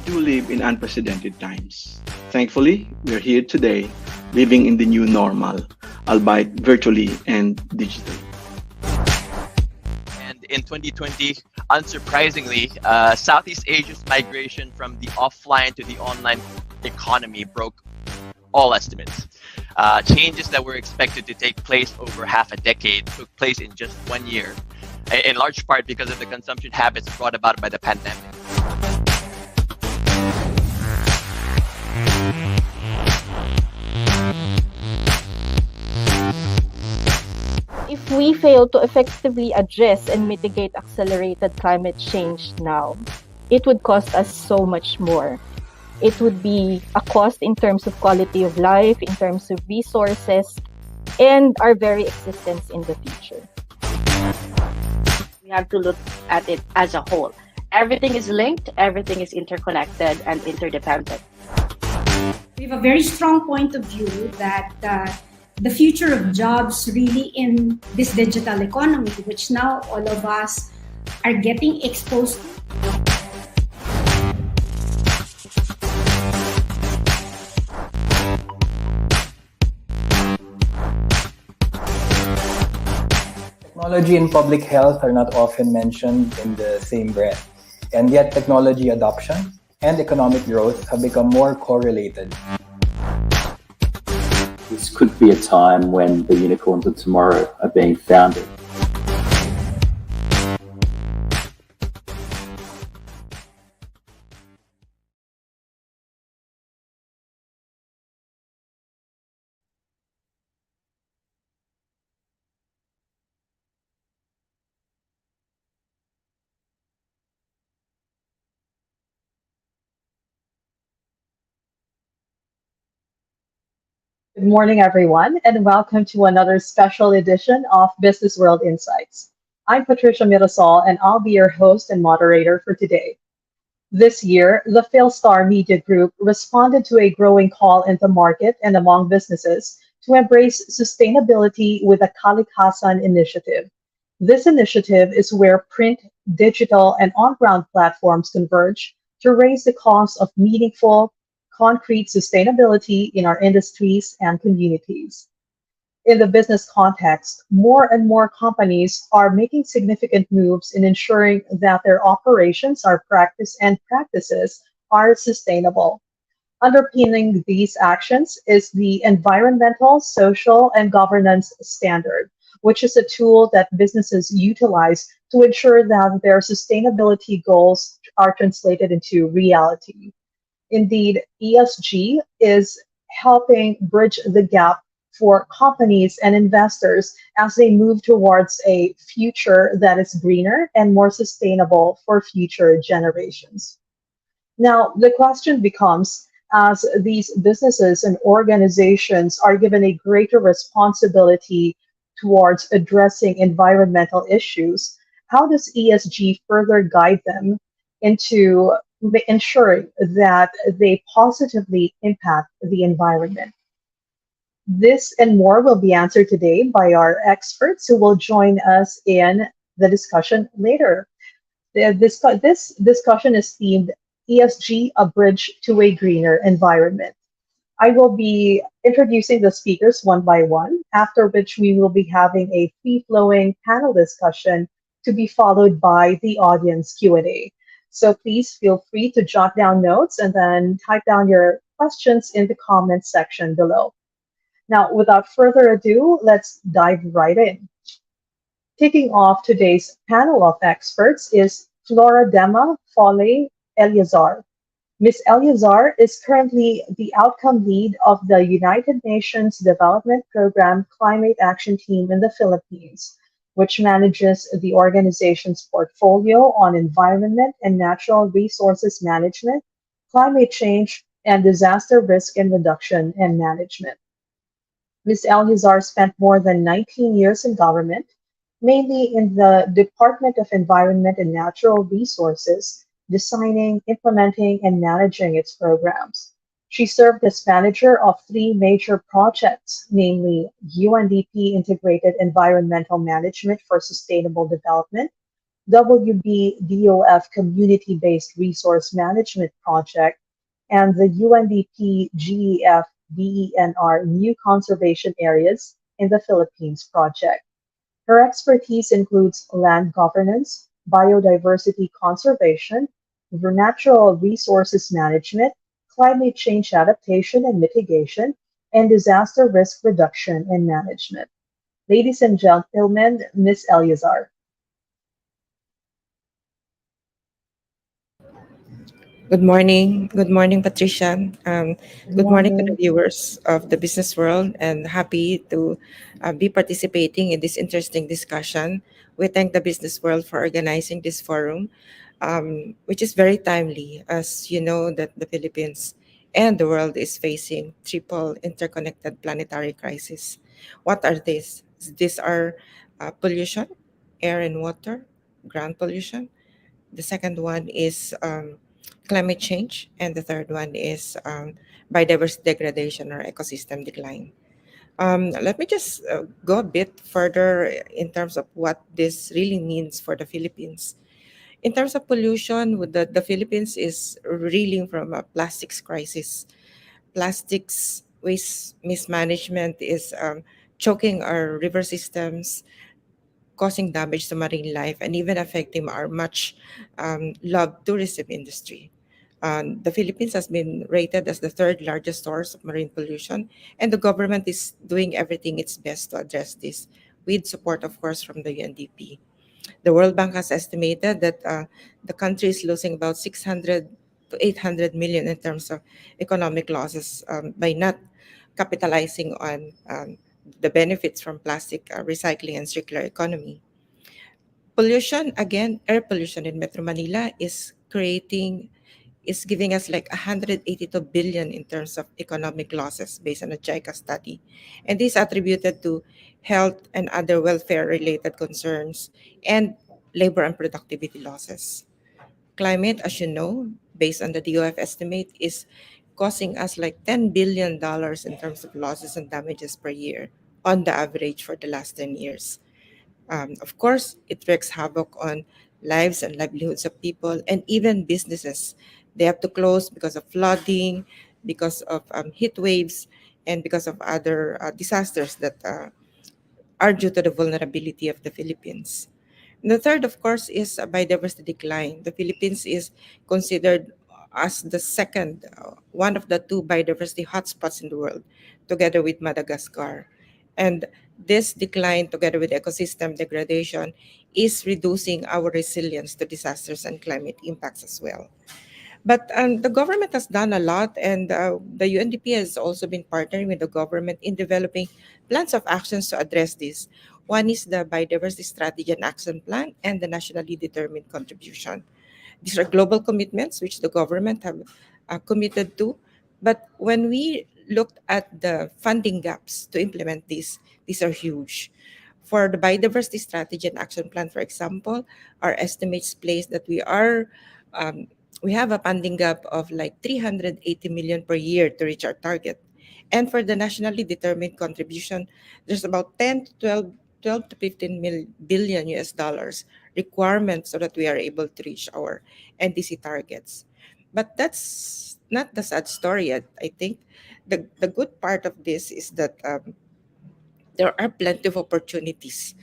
do live in unprecedented times. Thankfully, we're here today, living in the new normal, albeit virtually and digitally. And in 2020, unsurprisingly, Southeast Asia's migration from the offline to the online economy broke all estimates. Changes that were expected to take place over half a decade took place in just 1 year, in large part because of the consumption habits brought about by the pandemic. If we fail to effectively address and mitigate accelerated climate change now, it would cost us so much more. It would be a cost in terms of quality of life, in terms of resources, and our very existence in the future. We have to look at it as a whole. Everything is linked, everything is interconnected and interdependent. We have a very strong point of view that the future of jobs really in this digital economy, which now all of us are getting exposed to. Technology and public health are not often mentioned in the same breath, and yet technology adoption and economic growth have become more correlated. This could be a time when the unicorns of tomorrow are being founded. Good morning, everyone, and welcome to another special edition of BusinessWorld Insights. I'm Patricia Mirasol, and I'll be your host and moderator for today. This year, the PhilSTAR Media Group responded to a growing call in the market and among businesses to embrace sustainability with the KaLIKHAsan initiative. This initiative is where print, digital, and on-ground platforms converge to raise the cost of meaningful, concrete sustainability in our industries and communities. In the business context, more and more companies are making significant moves in ensuring that their operations practices are sustainable. Underpinning these actions is the Environmental, Social, and Governance Standard, which is a tool that businesses utilize to ensure that their sustainability goals are translated into reality. Indeed, ESG is helping bridge the gap for companies and investors as they move towards a future that is greener and more sustainable for future generations. Now, the question becomes, as these businesses and organizations are given a greater responsibility towards addressing environmental issues, how does ESG further guide them into ensuring that they positively impact the environment? This and more will be answered today by our experts who will join us in the discussion later. This discussion is themed ESG, a bridge to a greener environment. I will be introducing the speakers one by one, after which we will be having a free-flowing panel discussion to be followed by the audience Q&A. So please feel free to jot down notes and then type down your questions in the comments section below. Now, without further ado, let's dive right in. Kicking off today's panel of experts is Floradema Foley Eliazar. Ms. Eliazar is currently the outcome lead of the United Nations Development Program Climate Action Team in the Philippines, which manages the organization's portfolio on environment and natural resources management, climate change, and disaster risk and reduction and management. Ms. Eliazar spent more than 19 years in government, mainly in the Department of Environment and Natural Resources, designing, implementing, and managing its programs. She served as manager of 3 major projects, namely UNDP Integrated Environmental Management for Sustainable Development, WBDOF Community Based Resource Management Project, and the UNDP GEF BENR New Conservation Areas in the Philippines project. Her expertise includes land governance, biodiversity conservation, natural resources management, climate change adaptation and mitigation, and disaster risk reduction and management. Ladies and gentlemen, Ms. Eleazar. Good morning. Good morning, Patricia. Good Good morning to the morning. viewers of the business world, and happy to be participating in this interesting discussion. We thank the business world for organizing this forum, which is very timely, as you know that the Philippines and the world is facing triple interconnected planetary crisis. What are these? These are pollution, air and water, ground pollution. The second one is climate change, and the third one is biodiversity degradation or ecosystem decline. Let me just go a bit further in terms of what this really means for the Philippines. In terms of pollution, the Philippines is reeling from a plastics crisis. Plastics waste mismanagement is choking our river systems, causing damage to marine life, and even affecting our much loved tourism industry. The Philippines has been rated as the third largest source of marine pollution, and the government is doing everything its best to address this, with support, of course, from the UNDP. The World Bank has estimated that the country is losing about 600 to 800 million in terms of economic losses by not capitalizing on the benefits from plastic recycling and circular economy. Pollution, again, air pollution in Metro Manila is giving us like 182 billion in terms of economic losses based on a JICA study. And this attributed to health and other welfare related concerns and labor and productivity losses. Climate, as you know, based on the DOF estimate, is costing us like $10 billion in terms of losses and damages per year on the average for the last 10 years. Of course, it wreaks havoc on lives and livelihoods of people and even businesses. They have to close because of flooding, because of heat waves, and because of other disasters that are due to the vulnerability of the Philippines. And the third, of course, is biodiversity decline. The Philippines is considered as the second, one of the two biodiversity hotspots in the world, together with Madagascar. And this decline, together with ecosystem degradation, is reducing our resilience to disasters and climate impacts as well. But the government has done a lot, and the UNDP has also been partnering with the government in developing plans of actions to address this. One is the Biodiversity Strategy and Action Plan and the Nationally Determined Contribution. These are global commitments which the government have committed to. But when we looked at the funding gaps to implement these are huge. For the Biodiversity Strategy and Action Plan, for example, our estimates place that um, we have a funding gap of like 380 million per year to reach our target. And for the nationally determined contribution, there's about 10 to 12 to 15 billion US dollars requirement so that we are able to reach our NDC targets. But that's not the sad story. I think the good part of this is that there are plenty of opportunities,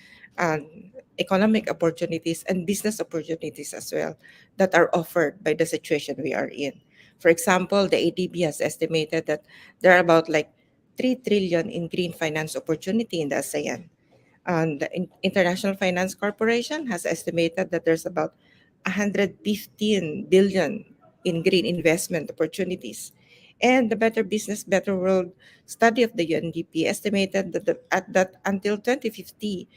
economic opportunities, and business opportunities as well that are offered by the situation we are in. For example, the ADB has estimated that there are about like 3 trillion in green finance opportunity in the ASEAN. And the International Finance Corporation has estimated that there's about 115 billion in green investment opportunities. And the Better Business, Better World study of the UNDP estimated that, at that until 2050,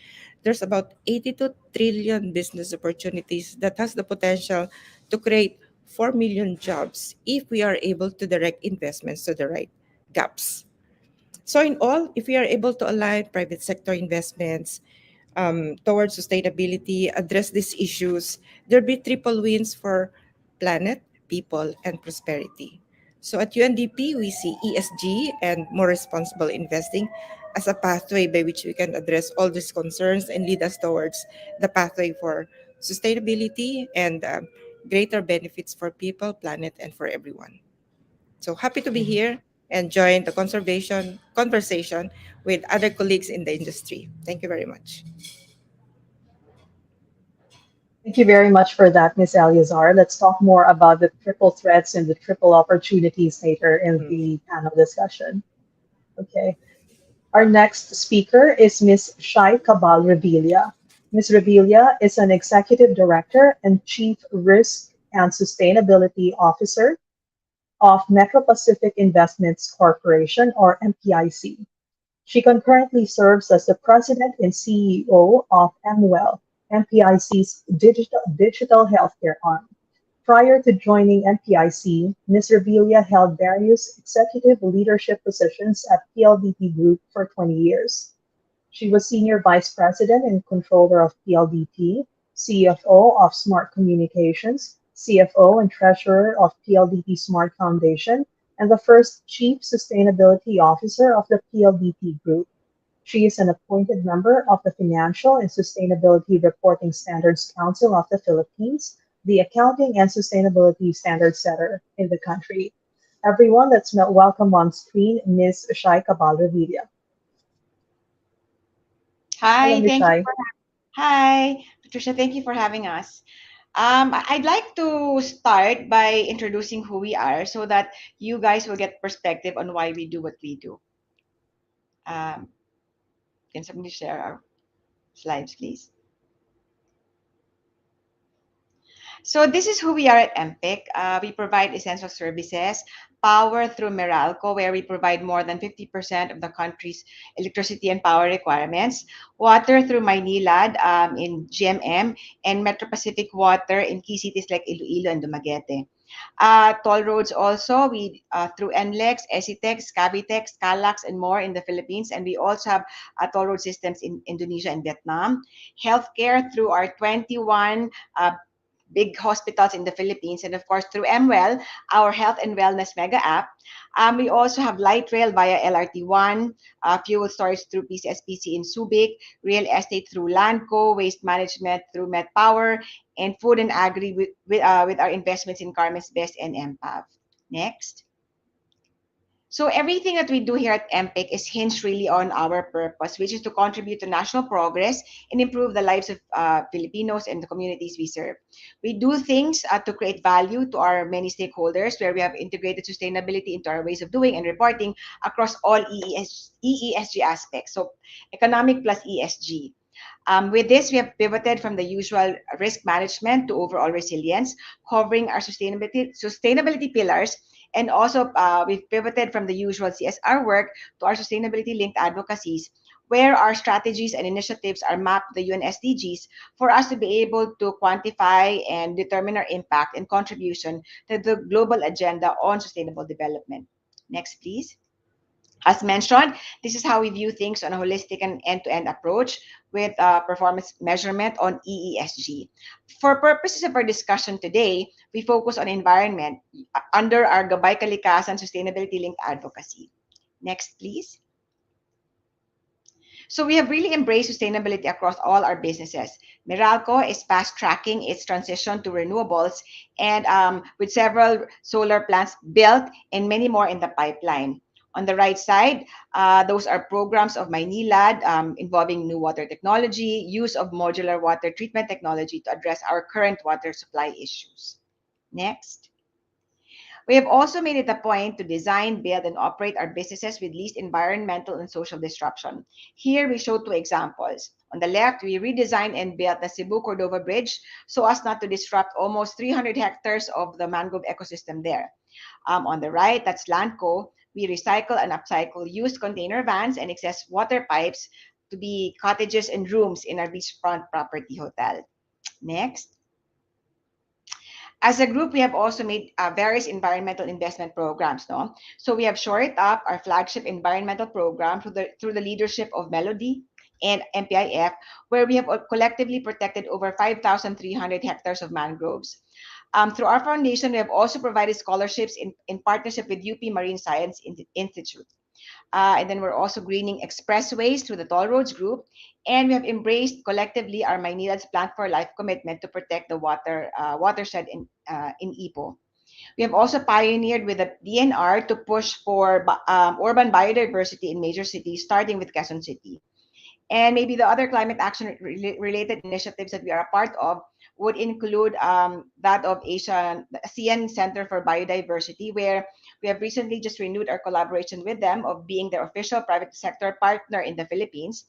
there's about 82 trillion business opportunities that has the potential to create 4 million jobs if we are able to direct investments to the right gaps. So in all, if we are able to align private sector investments towards sustainability, address these issues, there'll be triple wins for planet, people, and prosperity. So at UNDP, we see ESG and more responsible investing as a pathway by which we can address all these concerns and lead us towards the pathway for sustainability, and greater benefits for people, planet, and for everyone. So happy to be here and join the conservation conversation with other colleagues in the industry. Thank you very much. Thank you very much for that, Ms. Eleazar. Let's talk more about the triple threats and the triple opportunities later in Mhm. the panel discussion. Okay. Our next speaker is Ms. Shai Cabal Revilla. Ms. Revilla is an Executive Director and Chief Risk and Sustainability Officer of Metro Pacific Investments Corporation, or MPIC. She concurrently serves as the President and CEO of MWell, MPIC's digital healthcare arm. Prior to joining MPIC, Ms. Revilla held various executive leadership positions at PLDT Group for 20 years. She was Senior Vice President and Controller of PLDT, CFO of Smart Communications, CFO and Treasurer of PLDT Smart Foundation, and the first Chief Sustainability Officer of the PLDT Group. She is an appointed member of the Financial and Sustainability Reporting Standards Council of the Philippines, the accounting and sustainability standard setter in the country. Everyone, let's welcome on screen Ms. Shai Cabal Revilla. Hello, Hi, Ms. Shai. Hi, Patricia. Thank you for having us. I'd like to start by introducing who we are so that you guys will get perspective on why we do what we do. Um, can somebody share our slides, please? So this is who we are at MPIC. We provide essential services, power through Meralco, where we provide more than 50% of the country's electricity and power requirements, water through Maynilad in GMM, and Metro Pacific Water in key cities like Iloilo and Dumaguete. Toll roads also, we through NLEX, ECTEX, Cavitex, KaLIKHAsan, and more in the Philippines. And we also have toll road systems in Indonesia and Vietnam. Healthcare through our 21 big hospitals in the Philippines, and of course through MWell, our health and wellness mega app. We also have light rail via LRT1, fuel storage through PCSPC in Subic, real estate through Landco, waste management through Met Power, and food and agri with our investments in Carmen's Best and MPAV. Next. So everything that we do here at MPIC is hinged really on our purpose, which is to contribute to national progress and improve the lives of Filipinos and the communities we serve. We do things to create value to our many stakeholders, where we have integrated sustainability into our ways of doing and reporting across all EESG aspects. So economic plus ESG. With this, we have pivoted from the usual risk management to overall resilience, covering our sustainability pillars, and also we've pivoted from the usual CSR work to our sustainability-linked advocacies, where our strategies and initiatives are mapped to the UN SDGs for us to be able to quantify and determine our impact and contribution to the global agenda on sustainable development. Next, please. As mentioned, this is how we view things on a holistic and end-to-end approach with performance measurement on EESG. For purposes of our discussion today, we focus on environment under our Gabay KaLIKHAsan Sustainability-Linked Advocacy. Next, please. So we have really embraced sustainability across all our businesses. Meralco is fast tracking its transition to renewables, and with several solar plants built and many more in the pipeline. On the right side, those are programs of Maynilad involving new water technology, use of modular water treatment technology to address our current water supply issues. Next. We have also made it a point to design, build, and operate our businesses with least environmental and social disruption. Here we show two examples. On the left, we redesigned and built the Cebu-Cordova Bridge so as not to disrupt almost 300 hectares of the mangrove ecosystem there. On the right, that's Landco. We recycle and upcycle used container vans and excess water pipes to be cottages and rooms in our beachfront property hotel. Next. As a group, we have also made various environmental investment programs. No? So we have shored up our flagship environmental program through the leadership of Melody and MPIF, where we have collectively protected over 5,300 hectares of mangroves. Through our foundation, we have also provided scholarships in partnership with UP Marine Science Institute. And then we're also greening expressways through the Toll Roads Group. And we have embraced collectively our Maynilad Plant for Life commitment to protect the watershed in Ipo. We have also pioneered with the DNR to push for urban biodiversity in major cities, starting with Quezon City. And maybe the other climate action related initiatives that we are a part of would include that of the ASEAN Center for Biodiversity, where we have recently just renewed our collaboration with them of being their official private sector partner in the Philippines.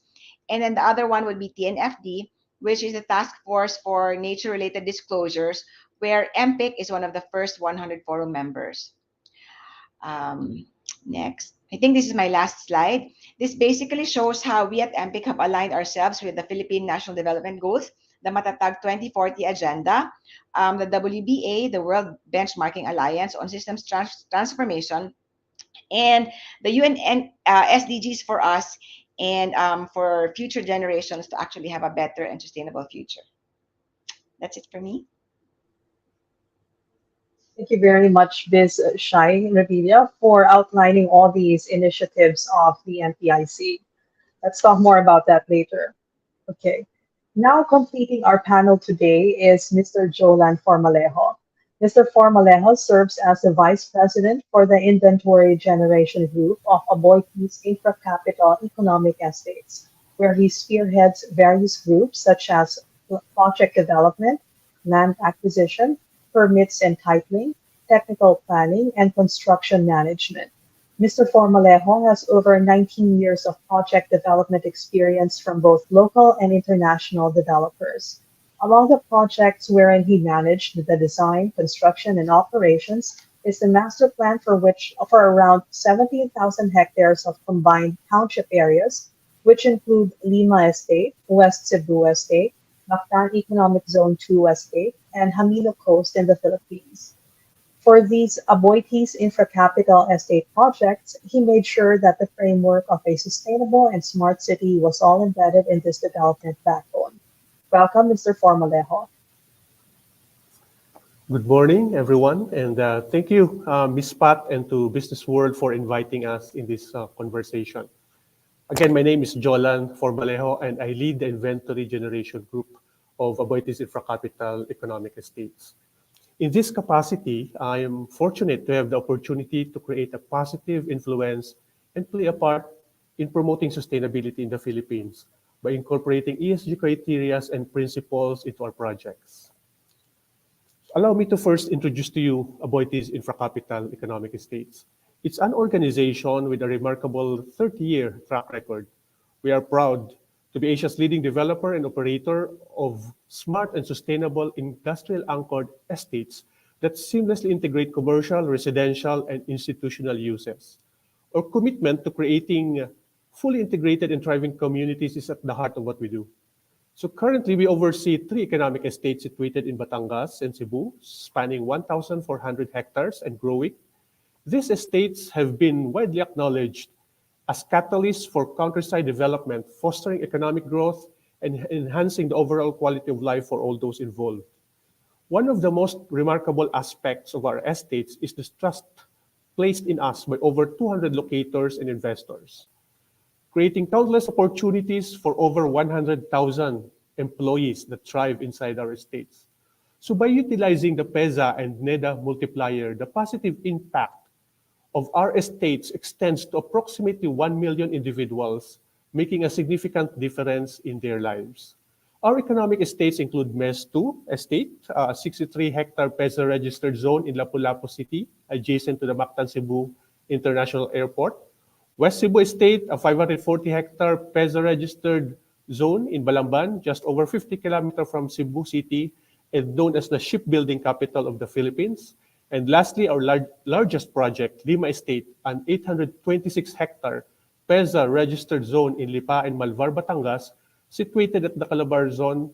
And then the other one would be TNFD, which is the Task Force for Nature-Related Disclosures, where MPIC is one of the first 100 forum members. Next. I think this is my last slide. This basically shows how we at MPIC have aligned ourselves with the Philippine National Development Goals, the Matatag 2040 Agenda, the WBA, the World Benchmarking Alliance on Systems Transformation, and the UN SDGs for us and for future generations to actually have a better and sustainable future. That's it for me. Thank you very much, Ms. Shai Revilla, for outlining all these initiatives of the NPIC. Let's talk more about that later. Okay. Now completing our panel today is Mr. Jolan Formalejo. Mr. Formalejo serves as the Vice President for the Inventory Generation Group of Aboitiz Infracapital Economic Estates, where he spearheads various groups such as project development, land acquisition, permits and titling, technical planning, and construction management. Mr. Formalejo has over 19 years of project development experience from both local and international developers. Among the projects wherein he managed the design, construction, and operations is the master plan for around 17,000 hectares of combined township areas, which include Lima Estate, West Cebu Estate, Mactan Economic Zone 2 Estate, and Hamilo Coast in the Philippines. For these Aboitiz Infracapital Estate projects, he made sure that the framework of a sustainable and smart city was all embedded in this development backbone. Welcome, Mr. Formalejo. Good morning, everyone, and thank you, Ms. Pat, and to Business World for inviting us in this conversation. Again, my name is Jolan Formalejo, and I lead the Inventory Generation Group of Aboitiz Infracapital Economic Estates. In this capacity, I am fortunate to have the opportunity to create a positive influence and play a part in promoting sustainability in the Philippines by incorporating ESG criteria and principles into our projects. Allow me to first introduce to you Aboitiz Infracapital Economic Estates. It's an organization with a remarkable 30-year track record. We are proud to be Asia's leading developer and operator of smart and sustainable industrial-anchored estates that seamlessly integrate commercial, residential, and institutional uses. Our commitment to creating fully integrated and thriving communities is at the heart of what we do. So currently, we oversee 3 economic estates situated in Batangas and Cebu, spanning 1,400 hectares and growing. These estates have been widely acknowledged as catalysts for countryside development, fostering economic growth and enhancing the overall quality of life for all those involved. One of the most remarkable aspects of our estates is the trust placed in us by over 200 locators and investors, creating countless opportunities for over 100,000 employees that thrive inside our estates. So by utilizing the PEZA and NEDA multiplier, the positive impact of our estates extends to approximately 1 million individuals, making a significant difference in their lives. Our economic estates include MES 2 Estate, a 63-hectare PEZA registered zone in Lapu-Lapu City, adjacent to the Mactan Cebu International Airport. West Cebu Estate, a 540-hectare PEZA registered zone in Balamban, just over 50 kilometers from Cebu City, and known as the shipbuilding capital of the Philippines. And lastly, our largest project, Lima Estate, an 826-hectare PEZA registered zone in Lipa and Malvar, Batangas, situated at the Calabar zone,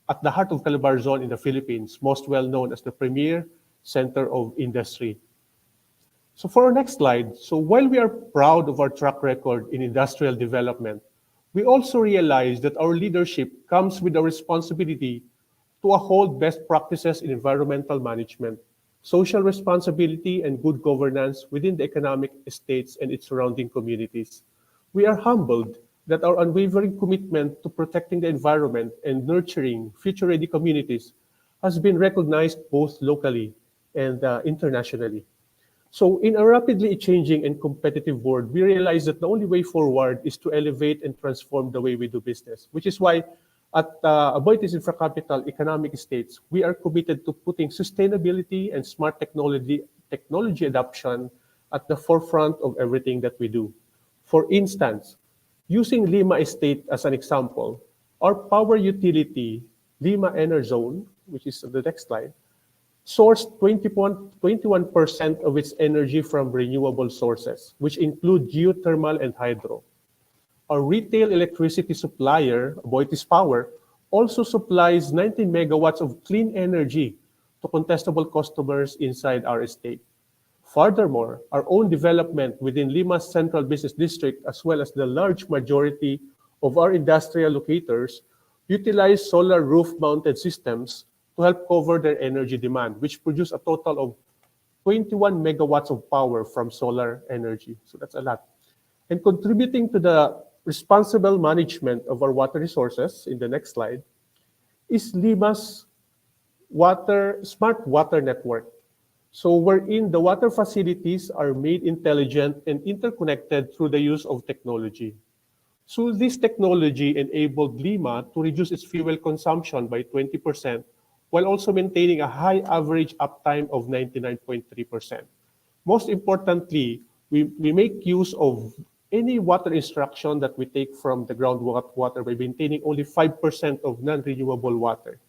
at the heart of Calabar zone in the Philippines, most well known as the premier center of industry. So for our next slide, so while we are proud of our track record in industrial development, we also realize that our leadership comes with a responsibility to uphold best practices in environmental management, social responsibility, and good governance within the economic estates and its surrounding communities. We are humbled that our unwavering commitment to protecting the environment and nurturing future-ready communities has been recognized both locally and internationally. So in a rapidly changing and competitive world, we realize that the only way forward is to elevate and transform the way we do business, which is why at Aboitiz Infracapital Economic Estates, we are committed to putting sustainability and smart technology adoption at the forefront of everything that we do. For instance, using Lima Estate as an example, our power utility, Lima Enerzone, which is the next slide, sourced 21% of its energy from renewable sources, which include geothermal and hydro. Our retail electricity supplier, Aboitiz Power, also supplies 19 megawatts of clean energy to contestable customers inside our estate. Furthermore, our own development within Lima's Central Business District, as well as the large majority of our industrial locators, utilize solar roof-mounted systems to help cover their energy demand, which produce a total of 21 megawatts of power from solar energy. So that's a lot. And contributing to the responsible management of our water resources, in the next slide, is Lima's smart water network. So wherein the water facilities are made intelligent and interconnected through the use of technology. So this technology enabled Lima to reduce its fuel consumption by 20%, while also maintaining a high average uptime of 99.3%. Most importantly, we make use of any water instruction that we take from the groundwater by maintaining only 5% of non-renewable water.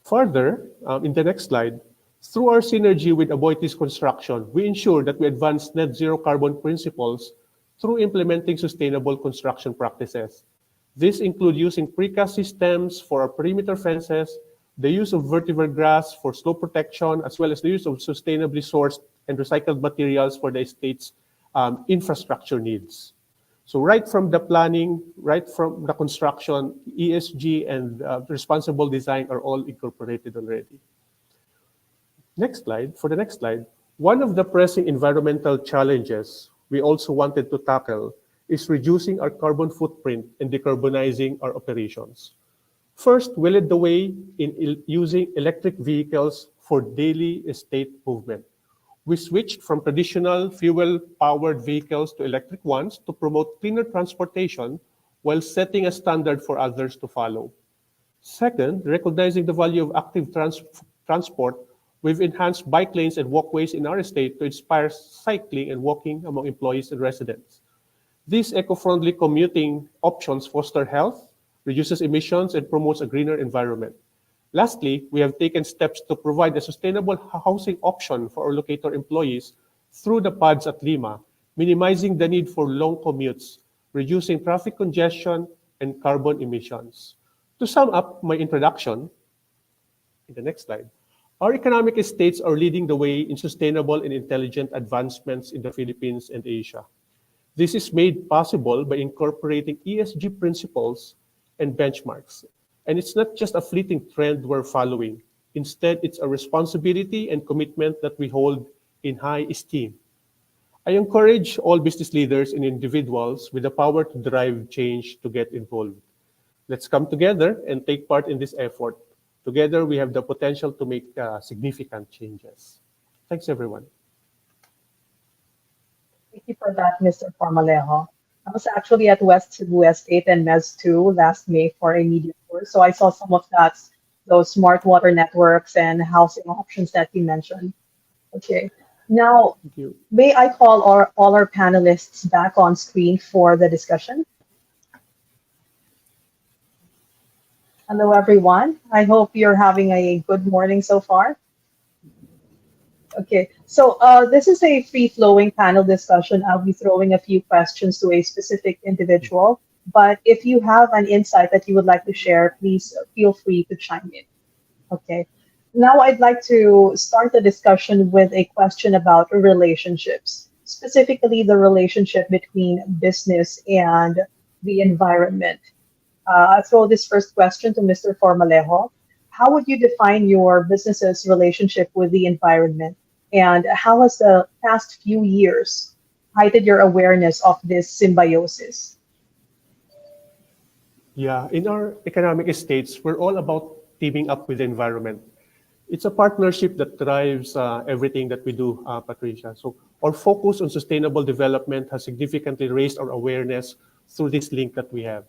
Further, in the next slide, through our synergy with Aboitiz Construction, we ensure that we advance net zero carbon principles through implementing sustainable construction practices. This includes using precast systems for our perimeter fences, the use of vetiver grass for slope protection, as well as the use of sustainably sourced and recycled materials for the estate's infrastructure needs. So right from the planning, right from the construction, ESG and responsible design are all incorporated already. Next slide. For the next slide, one of the pressing environmental challenges we also wanted to tackle is reducing our carbon footprint and decarbonizing our operations. First, we led the way in using electric vehicles for daily estate movement. We switched from traditional fuel-powered vehicles to electric ones to promote cleaner transportation while setting a standard for others to follow. Second, recognizing the value of active transport, we've enhanced bike lanes and walkways in our estate to inspire cycling and walking among employees and residents. These eco-friendly commuting options foster health, reduces emissions, and promotes a greener environment. Lastly, we have taken steps to provide a sustainable housing option for our locator employees through the pods at Lima, minimizing the need for long commutes, reducing traffic congestion, and carbon emissions. To sum up my introduction, in the next slide, our economic estates are leading the way in sustainable and intelligent advancements in the Philippines and Asia. This is made possible by incorporating ESG principles and benchmarks. And it's not just a fleeting trend we're following. Instead, it's a responsibility and commitment that we hold in high esteem. I encourage all business leaders and individuals with the power to drive change to get involved. Let's come together and take part in this effort. Together, we have the potential to make significant changes. Thanks, everyone. Thank you for that, Mr. Formalejo. I was actually at West Cebu Estate and Mes 2 last May for a media tour, so I saw some of those smart water networks and housing options that you mentioned. Okay, now may I call all our panelists back on screen for the discussion? Hello, everyone. I hope you're having a good morning so far. Okay, so this is a free-flowing panel discussion. I'll be throwing a few questions to a specific individual, but if you have an insight that you would like to share, please feel free to chime in. Okay, now I'd like to start the discussion with a question about relationships, specifically the relationship between business and the environment. I'll throw this first question to Mr. Formalejo. how would you define your business's relationship with the environment? And how has the past few years heightened your awareness of this symbiosis? Yeah, in our economic estates, we're all about teaming up with the environment. It's a partnership that drives everything that we do, Patricia. So our focus on sustainable development has significantly raised our awareness through this link that we have.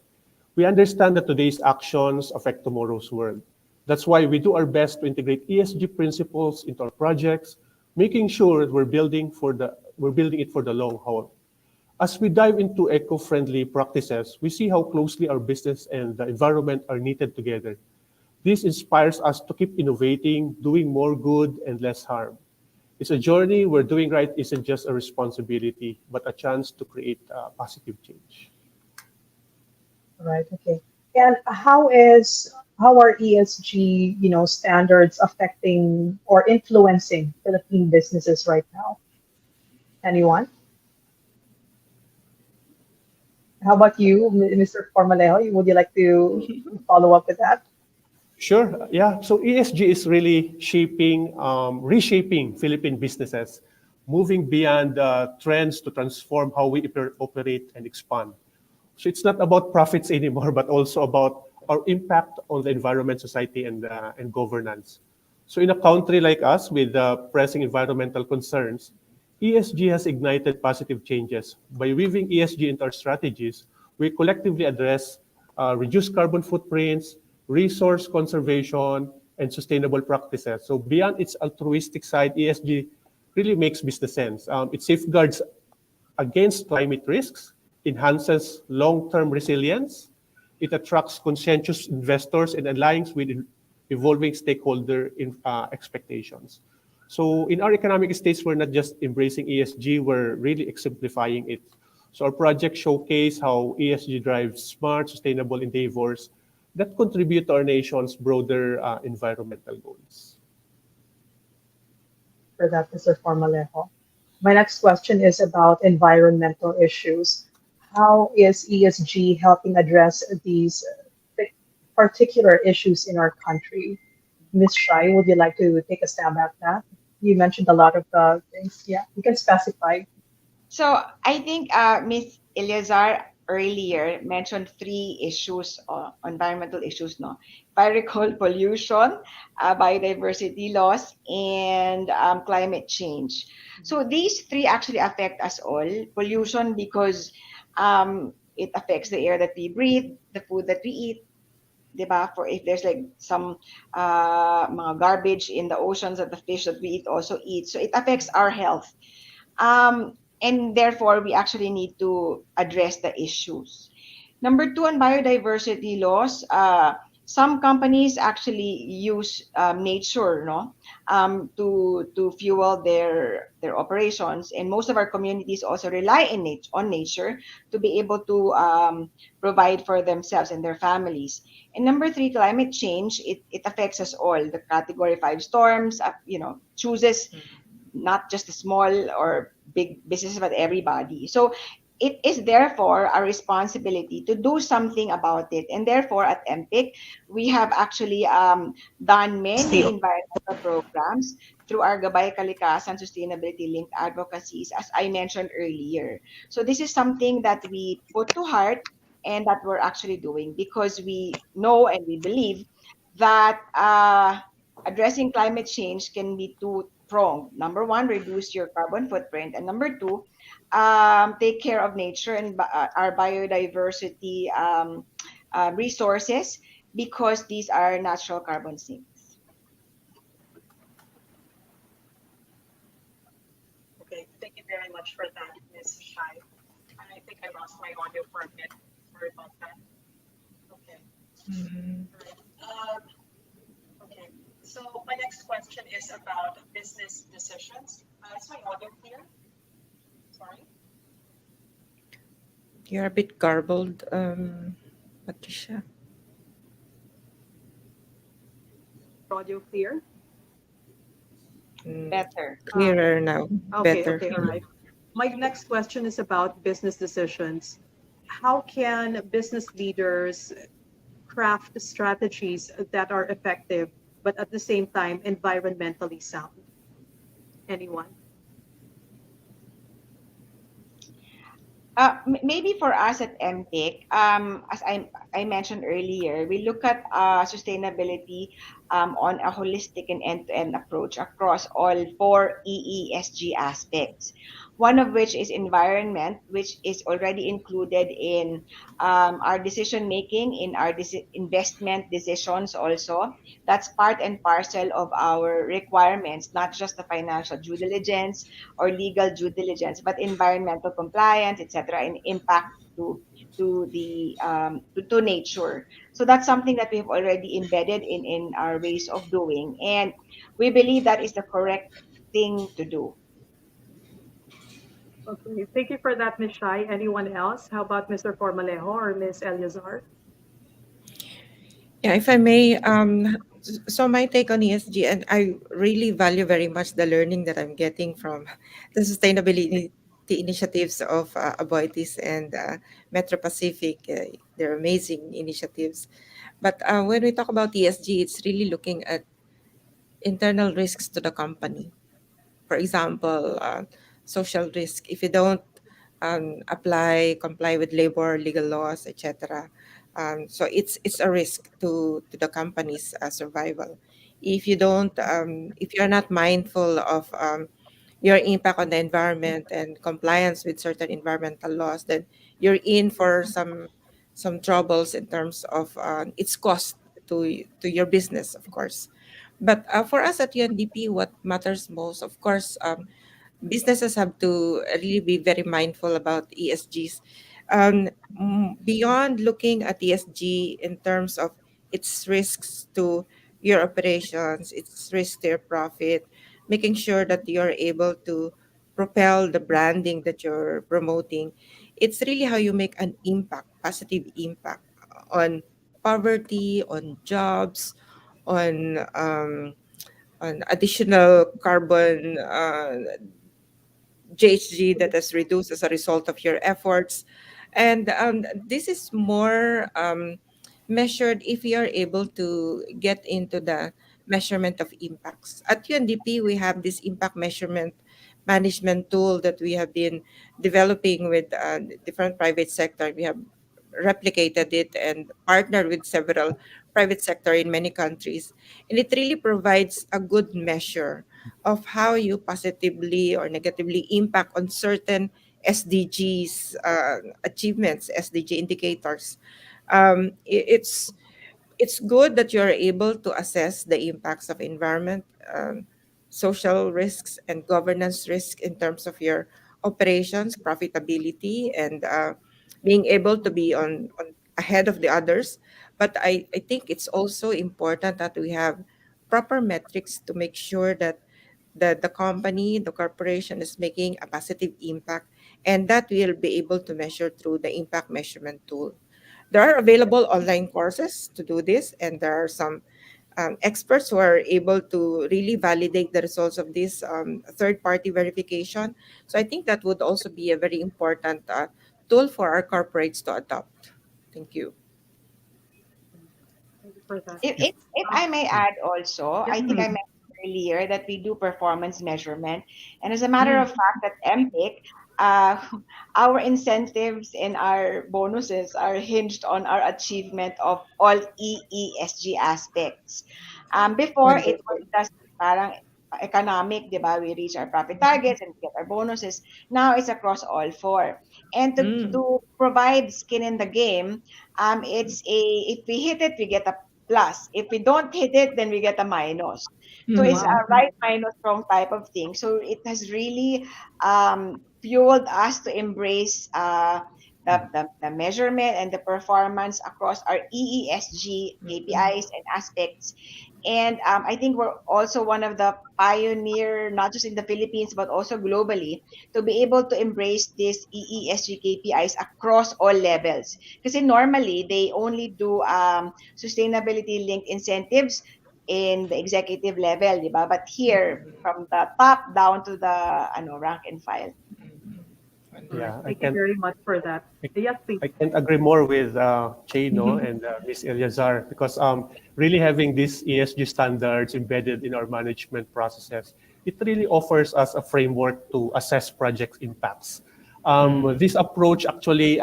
We understand that today's actions affect tomorrow's world. That's why we do our best to integrate ESG principles into our projects, making sure that we're building it for the long haul. As we dive into eco-friendly practices, we see how closely our business and the environment are knitted together. This inspires us to keep innovating, doing more good and less harm. It's a journey where doing right isn't just a responsibility, but a chance to create positive change. Right. Okay. And how are ESG, standards affecting or influencing Philippine businesses right now? Anyone? How about you, Mr. Formalejo? Would you like to follow up with that? Sure. Yeah. So ESG is really reshaping Philippine businesses, moving beyond trends to transform how we operate and expand. So it's not about profits anymore, but also about our impact on the environment, society, and governance. So in a country like us with pressing environmental concerns, ESG has ignited positive changes. By weaving ESG into our strategies, we collectively address reduced carbon footprints, resource conservation, and sustainable practices. So beyond its altruistic side, ESG really makes business sense. It safeguards against climate risks, enhances long-term resilience, it attracts conscientious investors and aligns with evolving stakeholder expectations. So in our economic states, we're not just embracing ESG, we're really exemplifying it. So our projects showcase how ESG drives smart, sustainable endeavors that contribute to our nation's broader environmental goals. For that, Mr. Formalejo. My next question is about environmental issues. How is ESG helping address these particular issues in our country? Ms. Shai, would you like to take a stab at that? You mentioned a lot of things. Yeah, you can specify. So I think Ms. Eleazar earlier mentioned three issues, environmental issues. No, if I recall, pollution, biodiversity loss, and climate change. So these three actually affect us all. Pollution because it affects the air that we breathe, the food that we eat. Diba? For if there's like some mga garbage in the oceans that the fish that we eat also eat, so it affects our health. And therefore, we actually need to address the issues. Number two, on biodiversity loss, some companies actually use nature, no, to fuel their operations, and most of our communities also rely on nature to be able to provide for themselves and their families. And number three, climate change, it affects us all. The Category 5 storms, chooses not just the small or big businesses, but everybody. So it is therefore our responsibility to do something about it. And therefore, at MPIC, we have actually done many environmental programs through our Gabay KaLIKHAsan sustainability-linked advocacies, as I mentioned earlier. So this is something that we put to heart and that we're actually doing because we know and we believe that addressing climate change can be two-pronged. Number one, reduce your carbon footprint. And number two, take care of nature and our biodiversity resources because these are natural carbon sinks. Okay, thank you very much for that, Ms. Shai. I think I lost my audio for a bit. Sorry about that. Okay. Right. Okay. So my next question is about business decisions. Is my audio clear? Sorry. You're a bit garbled, Patricia. Audio clear? Better. Clearer now. Okay, Better. okay, all right. My next question is about business decisions. How can business leaders craft strategies that are effective but at the same time, environmentally sound? Anyone? Maybe for us at MPIC, as I mentioned earlier, we look at sustainability on a holistic and end-to-end approach across all four EESG aspects. One of which is environment, which is already included in our decision making, in our investment decisions also. That's part and parcel of our requirements, not just the financial due diligence or legal due diligence, but environmental compliance, etc., and impact to nature. So that's something that we've already embedded in our ways of doing, and we believe that is the correct thing to do. Okay, thank you for that, Ms. Shai. Anyone else? How about Mr. Formalejo or Ms. Eleazar? Yeah, if I may, so my take on ESG, and I really value very much the learning that I'm getting from the sustainability initiatives of Aboitiz and Metro Pacific. They're amazing initiatives. But when we talk about ESG, it's really looking at internal risks to the company. For example, social risk. If you don't comply with labor, legal laws, etc. So it's a risk to the company's survival. If you're not mindful of your impact on the environment and compliance with certain environmental laws, then you're in for some troubles in terms of its cost to your business, of course. But for us at UNDP, what matters most, of course, businesses have to really be very mindful about ESGs. Beyond looking at ESG in terms of its risks to your operations, its risk to your profit, making sure that you're able to propel the branding that you're promoting, it's really how you make an impact, positive impact on poverty, on jobs, on additional carbon GHG that has reduced as a result of your efforts. And this is more measured if you are able to get into the measurement of impacts. At UNDP, we have this impact measurement management tool that we have been developing with different private sector. We have replicated it and partnered with several private sector in many countries. And it really provides a good measure of how you positively or negatively impact on certain SDGs achievements, SDG indicators. It's good that you're able to assess the impacts of environment, social risks, and governance risk in terms of your operations, profitability, and being able to be on ahead of the others. But I think it's also important that we have proper metrics to make sure that the company, the corporation is making a positive impact, and that we'll be able to measure through the impact measurement tool. There are available online courses to do this, and there are some experts who are able to really validate the results of this third-party verification. So I think that would also be a very important tool for our corporates to adopt. Thank you. Thank you for that. If I may add also, Yeah. I think I mentioned earlier that we do performance measurement. And as a matter of fact, at MPIC, uh, our incentives and our bonuses are hinged on our achievement of all EESG aspects. Before, it was Wonderful. just parang economic, di ba? We reach our profit targets and get our bonuses. Now it's across all four. And Mm. to provide skin in the game, it's a if we hit it, we get a plus. If we don't hit it, then we get a minus. So it's a Wow. right minus wrong type of thing. So it has really fueled us to embrace the measurement and the performance across our EESG KPIs and aspects. And I think we're also one of the pioneer, not just in the Philippines, but also globally, to be able to embrace these EESG KPIs across all levels. Because normally they only do sustainability linked incentives in the executive level, di ba? But here, from the top down to the rank and file. All right. Yeah, I Thank you can very much for that. I, Yes, please. I can't agree more with Chino and Ms. Eliazar because really having these ESG standards embedded in our management processes, it really offers us a framework to assess project impacts. This approach actually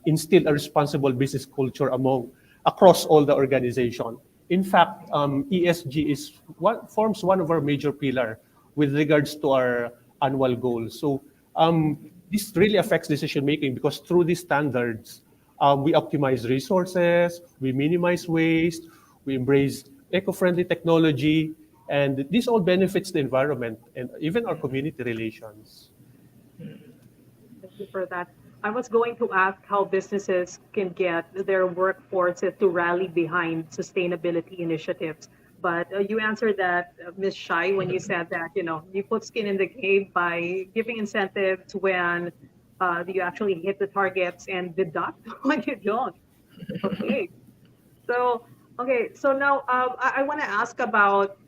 instilled a responsible business culture across all the organization. In fact, ESG forms one of our major pillar with regards to our annual goals. So this really affects decision making because through these standards, we optimize resources, we minimize waste, we embrace eco-friendly technology, and this all benefits the environment and even our community relations. Thank you for that. I was going to ask how businesses can get their workforces to rally behind sustainability initiatives. But you answered that, Ms. Shai, when you said that, you put skin in the game by giving incentives when you actually hit the targets and deduct when you don't. Okay. So, okay. So now I want to ask about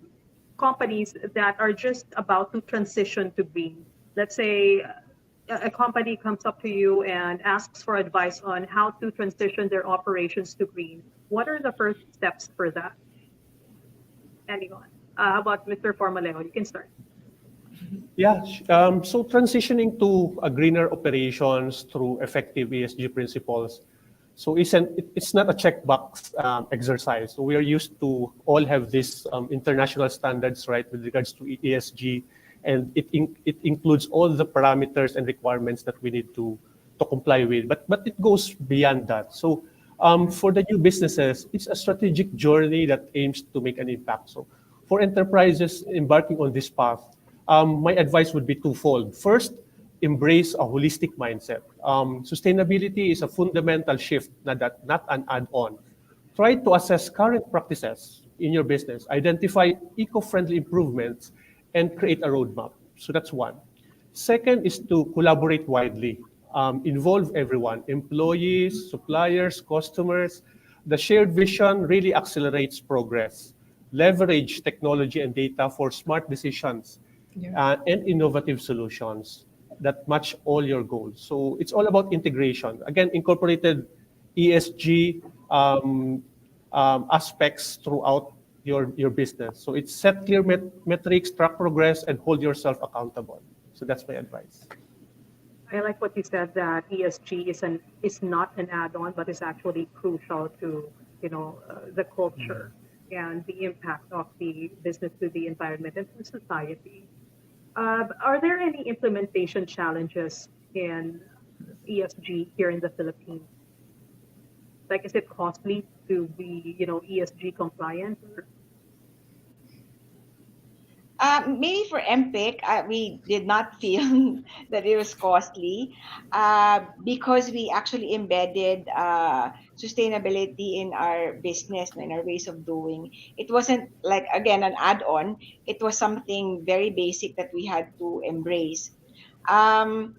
companies that are just about to transition to green. Let's say a company comes up to you and asks for advice on how to transition their operations to green. What are the first steps for that? Anyone? How about Mr. Formalejo? You can start. Yeah, so transitioning to a greener operations through effective ESG principles. So it's not a checkbox exercise. So we are used to all have these international standards, right, with regards to ESG, and it includes all the parameters and requirements that we need to comply with. But it goes beyond that. So for the new businesses, it's a strategic journey that aims to make an impact. So for enterprises embarking on this path, my advice would be twofold. First, embrace a holistic mindset. Sustainability is a fundamental shift, not an add-on. Try to assess current practices in your business, identify eco-friendly improvements, and create a roadmap. So that's one. Second is to collaborate widely. Involve everyone, employees, suppliers, customers. The shared vision really accelerates progress. Leverage technology and data for smart decisions and innovative solutions that match all your goals. So it's all about integration. Again, incorporated ESG aspects throughout your business. So it's set clear metrics, track progress, and hold yourself accountable. So that's my advice. I like what you said that ESG is not an add-on, but is actually crucial to the culture and the impact of the business to the environment and to society. Are there any implementation challenges in ESG here in the Philippines? Like, is it costly to be, ESG compliant? Maybe for MPIC, we did not feel that it was costly because we actually embedded sustainability in our business, in our ways of doing. It wasn't like, again, an add-on. It was something very basic that we had to embrace. And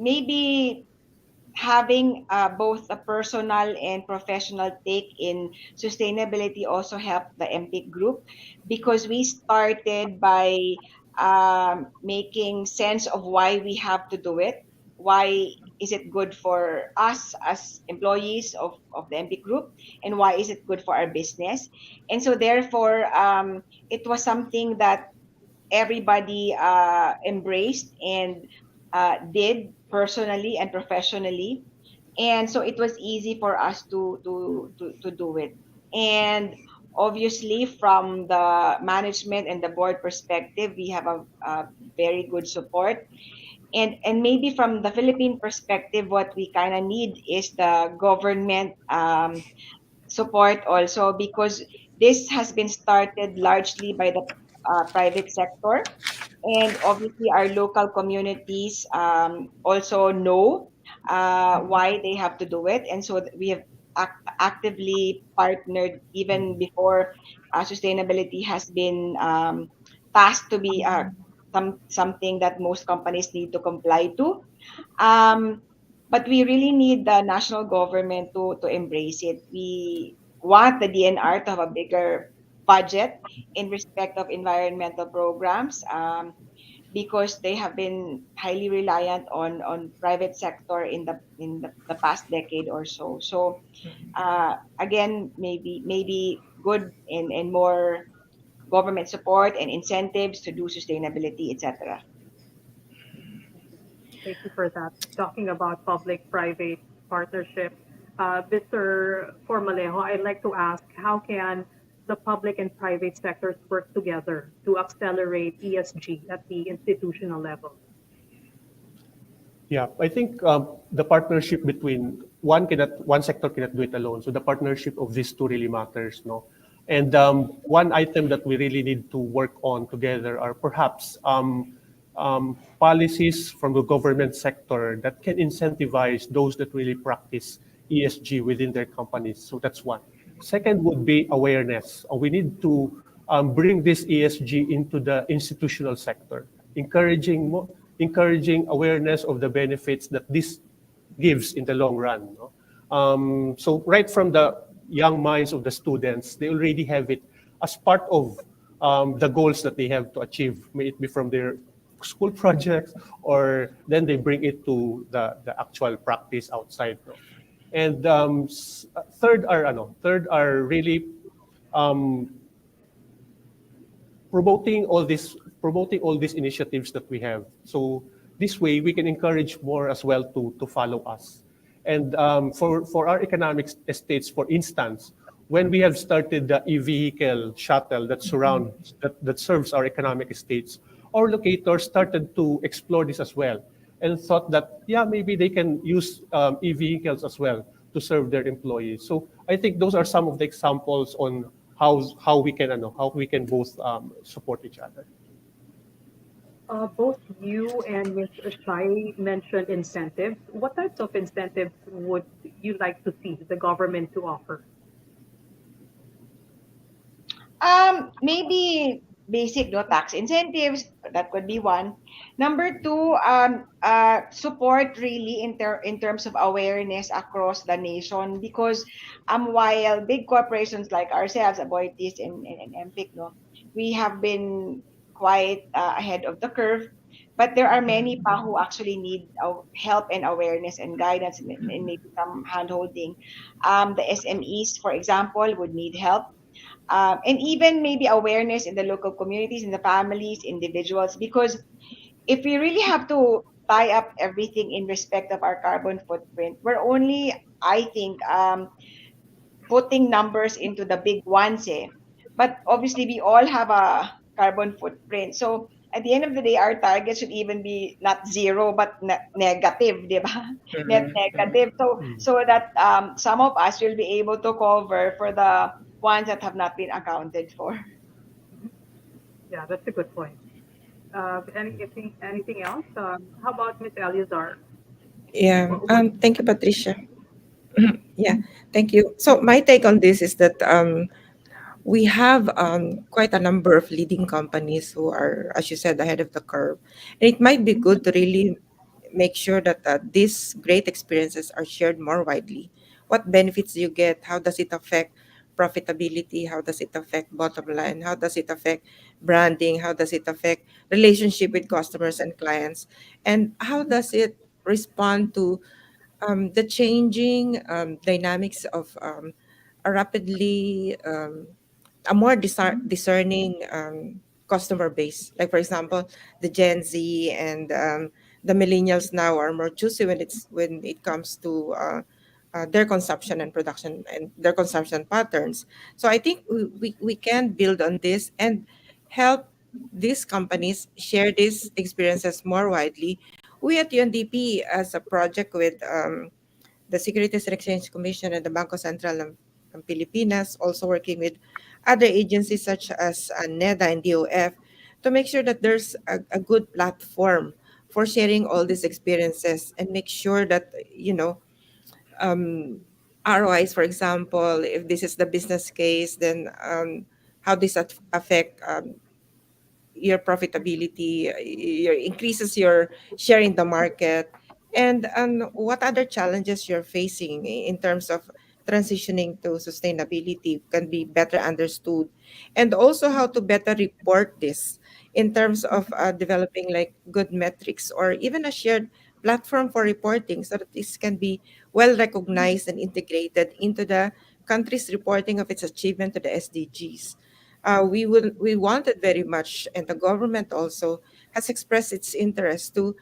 maybe having both a personal and professional take in sustainability also helped the MPIC group because we started by making sense of why we have to do it. Why is it good for us as employees of the MPIC group? And why is it good for our business? And so, therefore, it was something that everybody embraced and did personally and professionally, and so it was easy for us to do it. And obviously, from the management and the board perspective, we have a very good support. And maybe from the Philippine perspective, what we kind of need is the government support also, because this has been started largely by the private sector, and obviously our local communities also know why they have to do it, and so we have actively partnered even before sustainability has been passed to be something that most companies need to comply to. um, but we really need the national government to embrace it. We want the DNR to have a bigger budget in respect of environmental programs. because they have been highly reliant on private sector in the past decade or so. So again, maybe good and more government support and incentives to do sustainability, etc. Thank you for that. Talking about public-private partnership, Mr. Formalejo, I'd like to ask, how can the public and private sectors work together to accelerate ESG at the institutional level? Yeah, I think the partnership between one sector cannot do it alone. So the partnership of these two really matters, no. And one item that we really need to work on together are perhaps policies from the government sector that can incentivize those that really practice ESG within their companies. So that's one. Second would be awareness. We need to bring this ESG into the institutional sector, encouraging awareness of the benefits that this gives in the long run. No? So right from the young minds of the students, they already have it as part of the goals that they have to achieve, may it be from their school projects, or then they bring it to the actual practice outside. No? And third are really promoting all these initiatives that we have. So this way we can encourage more as well to follow us. And for our economic estates, for instance, when we have started the e-vehicle shuttle that serves our economic estates, our locators started to explore this as well and thought that maybe they can use e-vehicles as well to serve their employees. So I think those are some of the examples on how we can both support each other. Both you and Ms. Shai mentioned incentives. What types of incentives would you like to see the government to offer? Maybe basic tax incentives, that could be one. Number two, support really in terms of awareness across the nation, because while big corporations like ourselves, Aboitiz and MPIC, no, we have been quite ahead of the curve, but there are many pa who actually need help and awareness and guidance and maybe some hand holding. The SMEs, for example, would need help, and even maybe awareness in the local communities, in the families, individuals, because if we really have to tie up everything in respect of our carbon footprint, we're only, I think, putting numbers into the big ones, eh. But obviously, we all have a carbon footprint. So at the end of the day, our target should even be not zero, but negative, di ba? Net negative. So that some of us will be able to cover for the ones that have not been accounted for. Yeah, that's a good point. Anything else? How about Ms. Eleazar? Yeah. Thank you, Patricia. Yeah. Thank you. So my take on this is that we have quite a number of leading companies who are, as you said, ahead of the curve. And it might be good to really make sure that these great experiences are shared more widely. What benefits do you get? How does it affect profitability? How does it affect bottom line? How does it affect branding? How does it affect relationship with customers and clients? And how does it respond to the changing dynamics of a rapidly a more discerning customer base. Like for example, the Gen Z and the millennials now are more choosy when it comes to their consumption and production and their consumption patterns. So I think we can build on this and help these companies share these experiences more widely. We at UNDP, as a project with the Securities and Exchange Commission and the Bangko Sentral ng Pilipinas, also working with other agencies such as NEDA and DOF, to make sure that there's a good platform for sharing all these experiences and make sure that, ROIs, for example, if this is the business case, then how does that affect your profitability, your increases your share in the market, and what other challenges you're facing in terms of transitioning to sustainability can be better understood, and also how to better report this in terms of developing like good metrics or even a shared platform for reporting so that this can be well recognized and integrated into the country's reporting of its achievement to the SDGs. We wanted very much, and the government also has expressed its interest to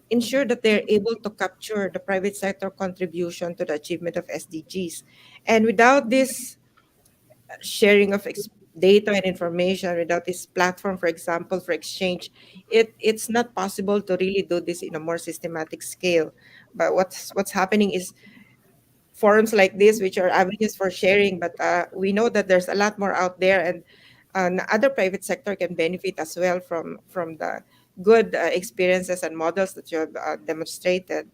ensure that they're able to capture the private sector contribution to the achievement of SDGs. And without this sharing of data and information, without this platform, for example, for exchange, it's not possible to really do this in a more systematic scale. But what's happening is forums like this, which are avenues for sharing, but we know that there's a lot more out there, and other private sector can benefit as well from the good experiences and models that you have demonstrated.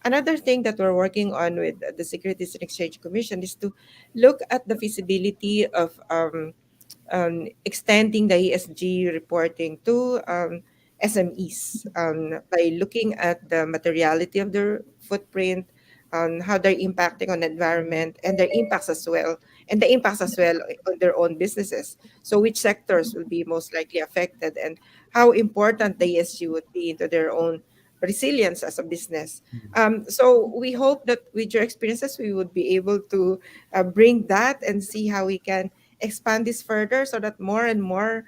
Another thing that we're working on with the Securities and Exchange Commission is to look at the feasibility of extending the ESG reporting to SMEs by looking at the materiality of their footprint, how they're impacting on the environment and their impacts as well, and the impacts as well on their own businesses. So which sectors will be most likely affected, and how important the ESG would be into their own resilience as a business. So we hope that with your experiences, we would be able to bring that and see how we can expand this further so that more and more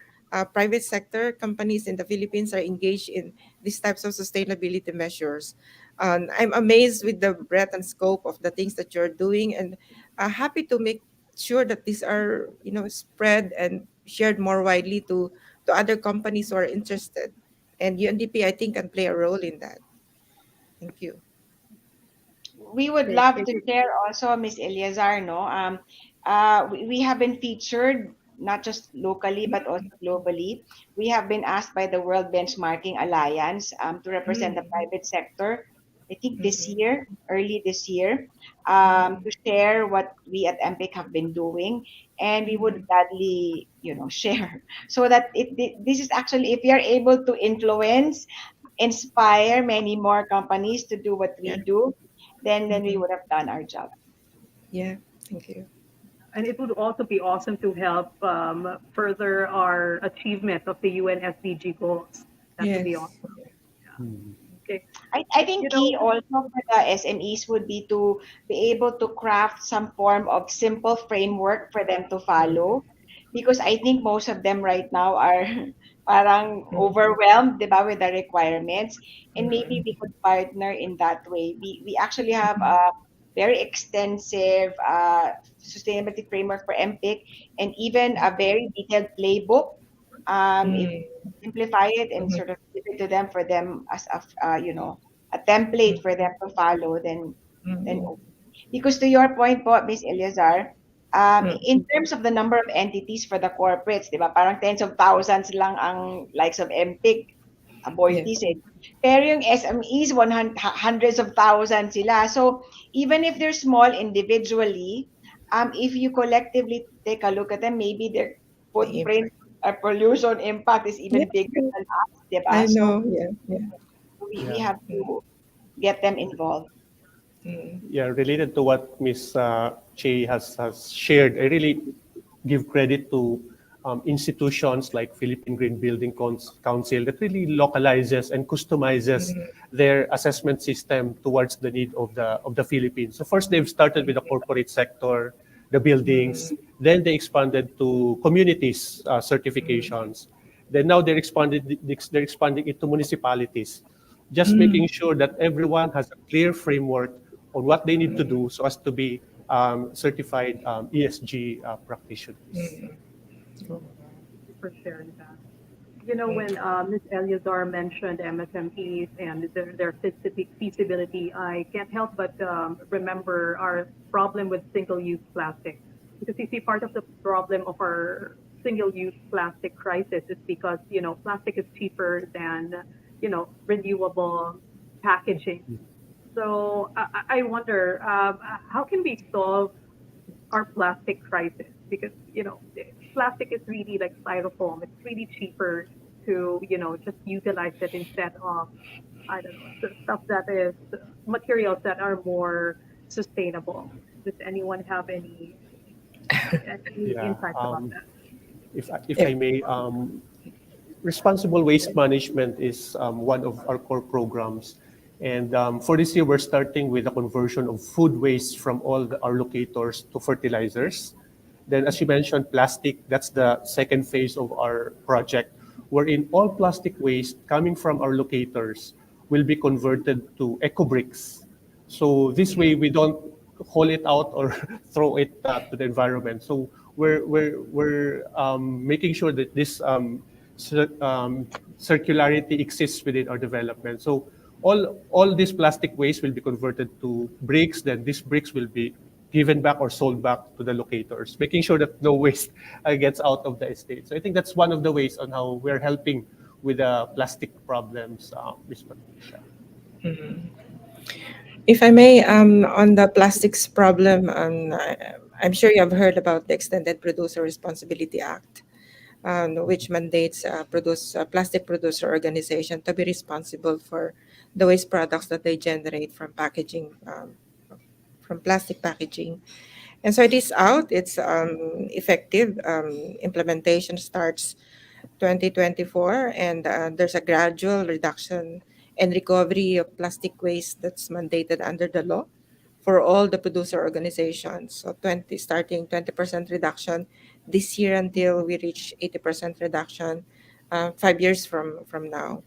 private sector companies in the Philippines are engaged in these types of sustainability measures. I'm amazed with the breadth and scope of the things that you're doing, and happy to make sure that these are spread and shared more widely to other companies who are interested. And UNDP, I think, can play a role in that. Thank you. We would Great. love Thank to you. share also, Miss Eleazar, no? We have been featured not just locally but also globally. We have been asked by the World Benchmarking Alliance to represent the Mm. private sector. I think this Mhm. year, early this year, Mm. to share what we at MPIC have been doing, and we would Mhm. gladly, share so that this is actually, if we are able to influence, inspire many more companies to do what Yeah. we do, then we Mhm. would have done our job. Yeah. Thank you. And it would also be awesome to help further our achievement of the UN SDG goals. That would be Yes. awesome. Yeah. Okay. I think You know, key also for the SMEs would be to be able to craft some form of simple framework for them to Mm. follow, because I think most of them right now are parang Mm. overwhelmed, di ba, with the requirements, and maybe Mm. we could partner in that way. We actually have Mhm. a very extensive sustainability framework for MPIC, and even a very detailed playbook. If Mm. simplify it and Mhm. sort of give it to them for them as a template for them to follow, then Mhm. okay. Because to your point po, Miss Eleazar, Mm. in terms of the number of entities for the corporates, di ba, parang tens of thousands lang ang likes of MPIC, Yes. Aboitiz eh. Pero yung SMEs, hundreds of thousands sila. So even if they're small individually, if you collectively take a look at them, maybe their The footprint impact. pollution impact is Yeah. even bigger than us, di ba? I So know. Yeah. Yeah. we Yeah. have Mm. to get them involved. Mm. Yeah, related to what Ms. Che has shared, I really give credit to institutions like Philippine Green Building Council that really localizes and customizes Mm. their assessment system towards the need of the Philippines. So first, they've started with the corporate sector, the buildings, Mm. then they expanded to communities Mm. certifications. Then now they're expanding it to municipalities, just Mm. making sure that everyone has a clear framework on what they need to Mm. do so as to be certified ESG practitioners. Mm. thank you for sharing that. You know, Mm. when Ms. Eleazar mentioned MSMEs and their feasibility, I can't help but remember our problem with single-use plastic. Because you see, part of the problem of our single-use plastic crisis is because, plastic is cheaper than, renewable packaging. So I wonder, how can we solve our plastic crisis? Because plastic is really like styrofoam. It's really cheaper to just utilize it instead of, I don't know, stuff that is materials that are more sustainable. Does anyone have any Yeah. insights about that? If I may, responsible waste management is one of our core programs. And for this year, we're starting with a conversion of food waste from all our locators to fertilizers. Then, as you mentioned, plastic, that's the second phase of our project, wherein all plastic waste coming from our locators will be converted to eco bricks. So this way, we don't haul it out or throw it to the environment. So we're making sure that this circularity exists within our development. So all this plastic waste will be converted to bricks. Then these bricks will be given back or sold back to the locators, making sure that no waste gets out of the estate. So I think that's one of the ways on how we're helping with the plastic problems, Ms. Patricia. If I may, on the plastics problem, I'm sure you have heard about the Extended Producer Responsibility Act, which mandates plastic producer organization to be responsible for the waste products that they generate from packaging, from plastic packaging. And so it is out. It's effective. Implementation starts 2024, and there's a gradual reduction and recovery of plastic waste that's mandated under the law for all the producer organizations. So 20% reduction this year until we reach 80% reduction 5 years from now.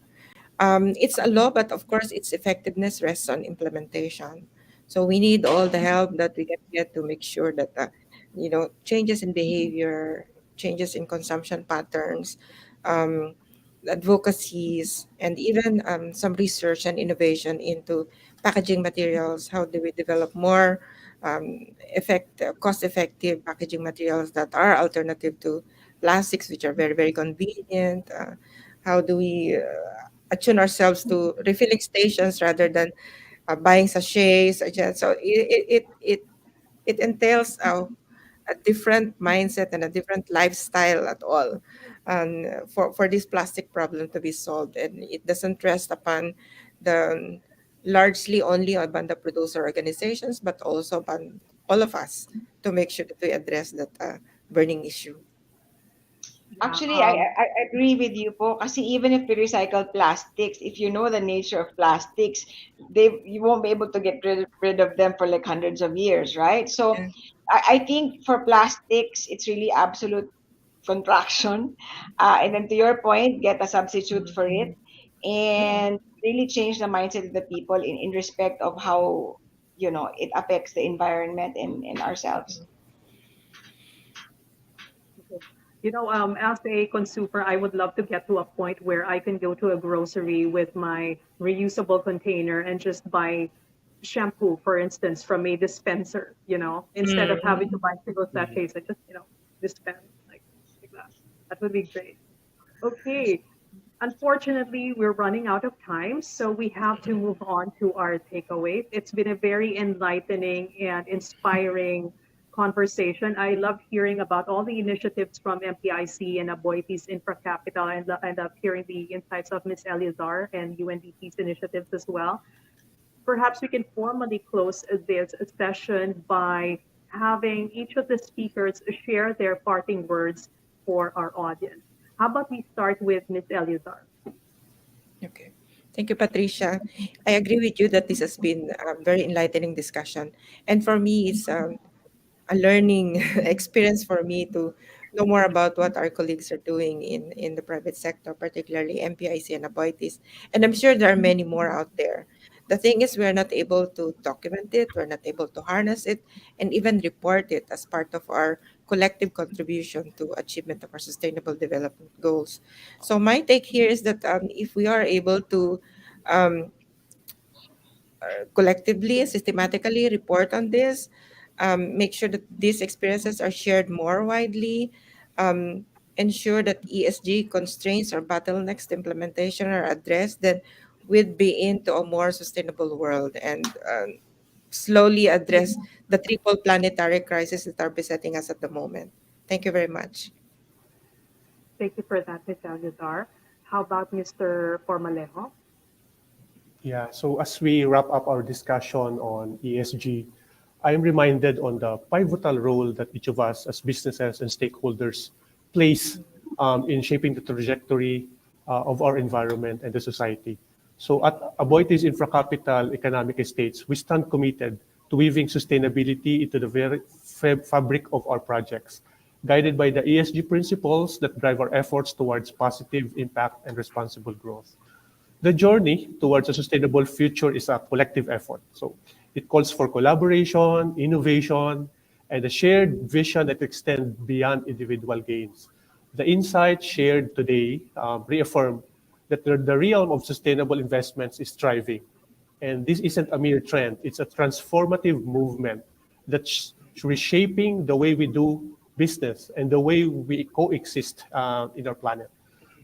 It's a law, but of course, its effectiveness rests on implementation. So we need all the help that we can get to make sure that changes in behavior, changes in consumption patterns, um, advocacies, and even some research and innovation into packaging materials. How do we develop more cost-effective packaging materials that are alternative to plastics, which are very, very convenient? How do we attune ourselves to refilling stations rather than buying sachets? So it entails a different mindset and a different lifestyle at all, for this plastic problem to be solved, and it doesn't rest upon the largely only upon the producer organizations, but also upon all of us to make sure that we address that burning issue. Yeah, Actually, I agree with you po. Kasi even if we recycle plastics, if you know the nature of plastics, you won't be able to get rid of them for like hundreds of years, right? So Yeah. I think for plastics, it's really absolute contraction. And then to your point, get a substitute for it and really change the mindset of the people in respect of how, it affects the environment and ourselves. As a consumer, I would love to get to a point where I can go to a grocery with my reusable container and just buy shampoo, for instance, from a dispenser, instead of having to buy single sachets, I just, dispense like that. That would be great. Okay. Unfortunately, we're running out of time, so we have to move on to our takeaways. It's been a very enlightening and inspiring conversation. I love hearing about all the initiatives from MPIC and Aboiti's Infra Capital, and end up hearing the insights of Ms. Eleazar and UNDP's initiatives as well. Perhaps we can formally close this session by having each of the speakers share their parting words for our audience. How about we start with Ms. Eleazar? Okay. Thank you, Patricia. I agree with you that this has been a very enlightening discussion. And for me, it's a learning experience for me to know more about what our colleagues are doing in the private sector, particularly MPIC and Aboitiz. And I'm sure there are many more out there. The thing is, we're not able to document it, we're not able to harness it, and even report it as part of our collective contribution to achievement of our sustainable development goals. So my take here is that if we are able to um, collectively, systematically report on this, make sure that these experiences are shared more widely, um, ensure that ESG constraints or bottlenecks to implementation are addressed, then we'd be into a more sustainable world and slowly address the triple planetary crisis that are besetting us at the moment. Thank you very much. Thank you for that, Ms. Eleazar. How about Mr. Formalejo? Yeah, so as we wrap up our discussion on ESG, I am reminded on the pivotal role that each of us as businesses and stakeholders plays in shaping the trajectory of our environment and the society. So at Aboitiz Infracapital Economic Estates, we stand committed to weaving sustainability into the very fabric of our projects, guided by the ESG principles that drive our efforts towards positive impact and responsible growth. The journey towards a sustainable future is a collective effort. So it calls for collaboration, innovation, and a shared vision that extends beyond individual gains. The insights shared today reaffirm that the realm of sustainable investments is thriving. And this isn't a mere trend, it's a transformative movement that's reshaping the way we do business and the way we coexist in our planet.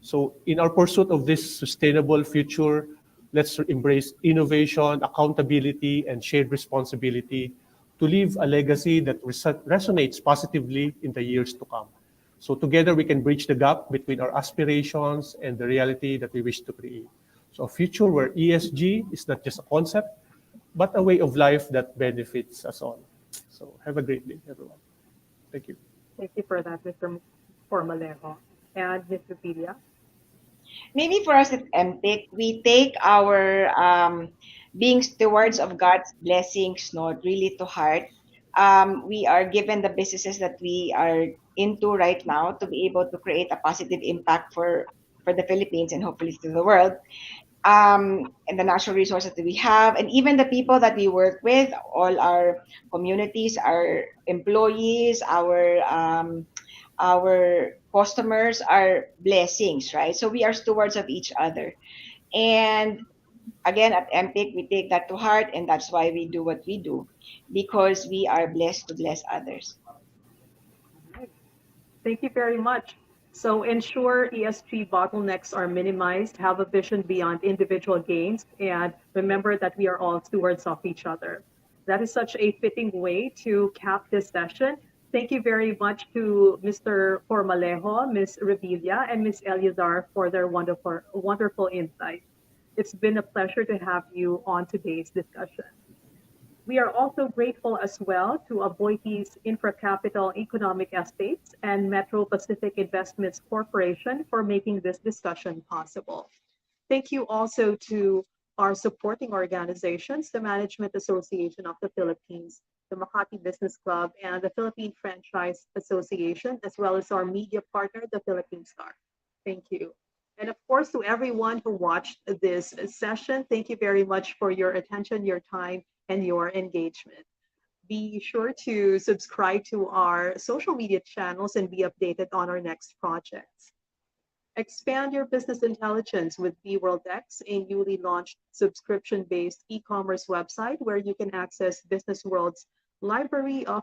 So in our pursuit of this sustainable future, let's embrace innovation, accountability, and shared responsibility to leave a legacy that resonates positively in the years to come. So together we can bridge the gap between our aspirations and the reality that we wish to create. So a future where ESG is not just a concept, but a way of life that benefits us all. So have a great day, everyone. Thank you. Thank you for that, Mr. Formalejo. And Ms. Vivilia? Maybe for us at MPIC, we take our being stewards of God's blessings, no, really to heart. We are given the businesses that we are into right now to be able to create a positive impact for the Philippines and hopefully to the world. And the natural resources that we have, and even the people that we work with, all our communities, our employees, our customers are blessings, right? So we are stewards of each other. And again, at MPIC, we take that to heart, and that's why we do what we do, because we are blessed to bless others. Thank you very much. So ensure ESG bottlenecks are minimized, have a vision beyond individual gains, and remember that we are all stewards of each other. That is such a fitting way to cap this session. Thank you very much to Mr. Formalejo, Ms. Revilla, and Ms. Eliazar for their wonderful insights. It's been a pleasure to have you on today's discussion. We are also grateful as well to Aboitiz Infracapital Economic Estates and Metro Pacific Investments Corporation for making this discussion possible. Thank you also to our supporting organizations, the Management Association of the Philippines, the Makati Business Club, and the Philippine Franchise Association, as well as our media partner, the PhilSTAR. Thank you. And of course, to everyone who watched this session, thank you very much for your attention, your time, and your engagement. Be sure to subscribe to our social media channels and be updated on our next projects. Expand your business intelligence with BWorldX, a newly launched subscription-based e-commerce website where you can access BusinessWorld's library of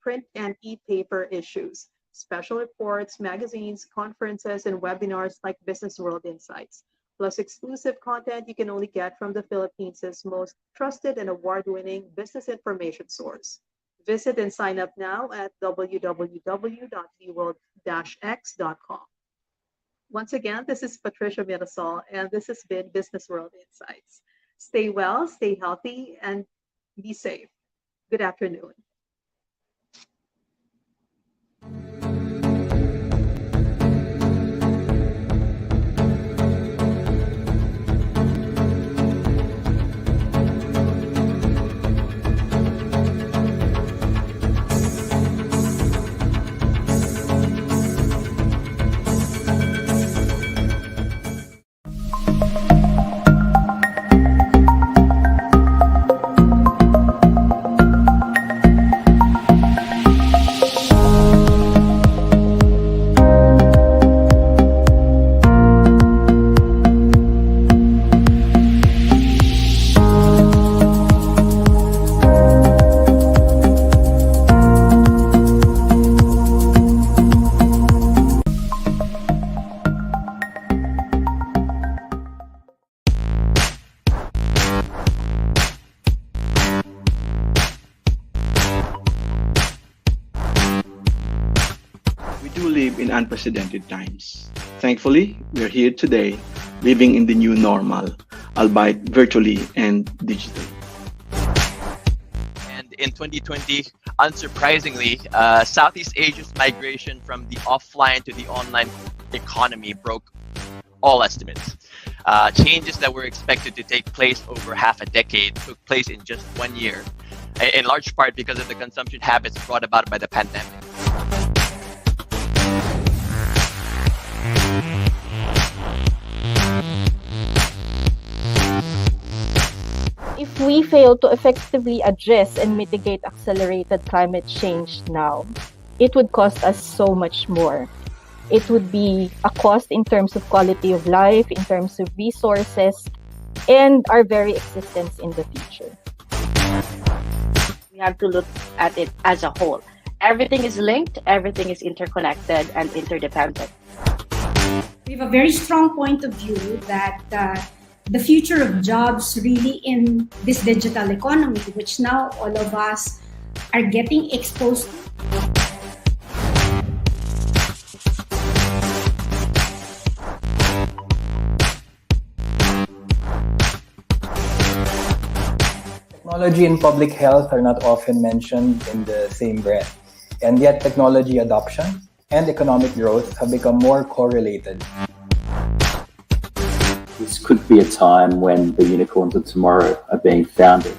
print and e-paper issues, special reports, magazines, conferences, and webinars like BusinessWorld Insights, plus exclusive content you can only get from the Philippines' most trusted and award-winning business information source. Visit and sign up now at www.bworld-x.com. Once again, this is Patricia Mirasol, and this has been BusinessWorld Insights. Stay well, stay healthy, and be safe. Good afternoon. In unprecedented times. Thankfully, we're here today, living in the new normal, albeit virtually and digitally. And in 2020, unsurprisingly, Southeast Asia's migration from the offline to the online economy broke all estimates. Changes that were expected to take place over half a decade took place in just 1 year, in large part because of the consumption habits brought about by the pandemic. If we fail to effectively address and mitigate accelerated climate change now, it would cost us so much more. It would be a cost in terms of quality of life, in terms of resources, and our very existence in the future. We have to look at it as a whole. Everything is linked, everything is interconnected and interdependent. We have a very strong point of view that the future of jobs really in this digital economy, which now all of us are getting exposed to. Technology and public health are not often mentioned in the same breath, and yet technology adoption and economic growth have become more correlated. This could be a time when the unicorns of tomorrow are being founded.